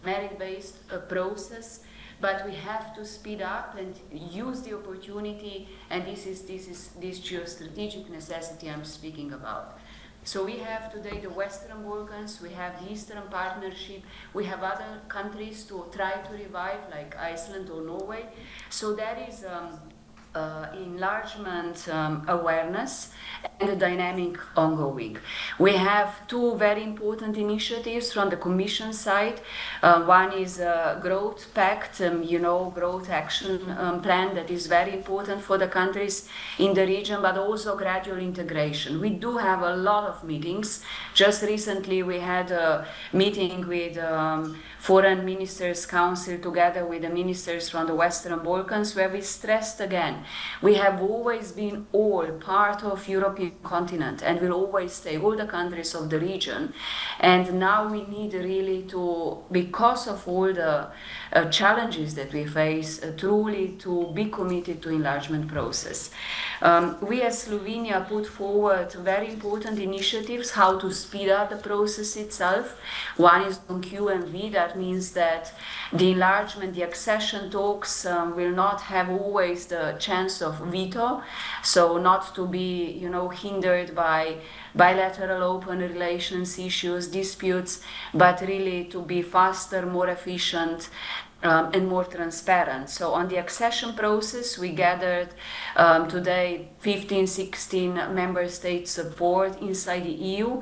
merit-based process, but we have to speed up and use the opportunity, and this is this geostrategic necessity I'm speaking about. So we have today the Western Balkans, we have the Eastern Partnership, we have other countries to try to revive, like Iceland or Norway. So that is enlargement awareness and the dynamic ongoing. We have two very important initiatives from the Commission side. One is a growth pact, growth action plan that is very important for the countries in the region, but also gradual integration. We do have a lot of meetings. Just recently we had a meeting with Foreign Ministers Council together with the ministers from the Western Balkans, where we stressed again, we have always been all part of European continent and will always stay, all the countries of the region. And now we need really to, because of all the challenges that we face, truly to be committed to enlargement process. We as Slovenia put forward very important initiatives how to speed up the process itself. One is on QMV, that means that the enlargement, the accession talks will not have always the chance of veto, so not to be, hindered by bilateral open relations issues, disputes, but really to be faster, more efficient, and more transparent. So on the accession process, we gathered today 15, 16 member states support inside the EU.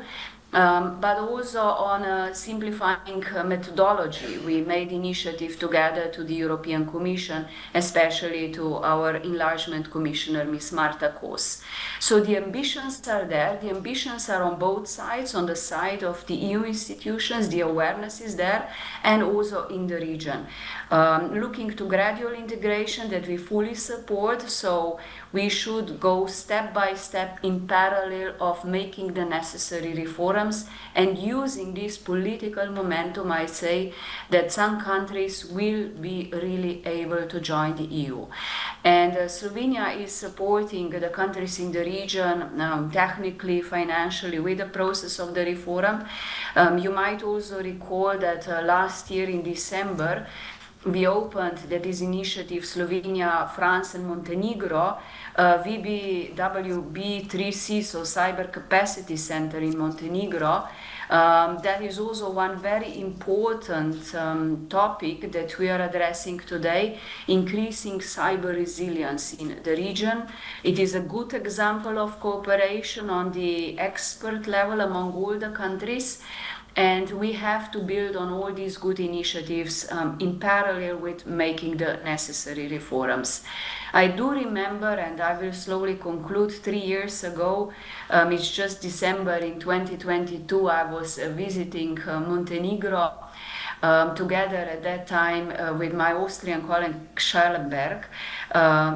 But also on simplifying methodology. We made initiative together to the European Commission, especially to our enlargement commissioner, Ms. Marta Kos. So the ambitions are there. The ambitions are on both sides, on the side of the EU institutions, the awareness is there, and also in the region. Looking to gradual integration that we fully support, so we should go step by step in parallel of making the necessary reforms and using this political momentum, I say, that some countries will be really able to join the EU. And Slovenia is supporting the countries in the region technically, financially, with the process of the reform. You might also recall that last year in December, we opened that is initiative Slovenia, France and Montenegro, VBWB3C, so Cyber Capacity Center in Montenegro. That is also one very important topic that we are addressing today, increasing cyber resilience in the region. It is a good example of cooperation on the expert level among all the countries. And we have to build on all these good initiatives in parallel with making the necessary reforms. I do remember, and I will slowly conclude, 3 years ago, it's just December in 2022, I was visiting Montenegro together at that time with my Austrian colleague Schellenberg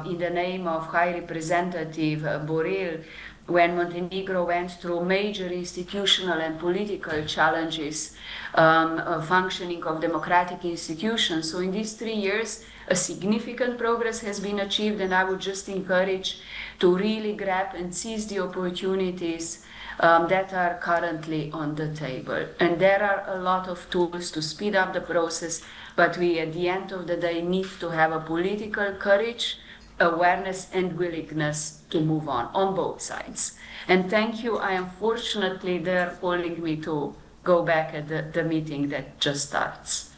in the name of High Representative Borrell, when Montenegro went through major institutional and political challenges, functioning of democratic institutions. So in these 3 years, a significant progress has been achieved, and I would just encourage to really grab and seize the opportunities that are currently on the table. And there are a lot of tools to speed up the process, but we at the end of the day need to have a political courage, awareness and willingness to move on both sides. And thank you. I am fortunately they're calling me to go back at the meeting that just starts.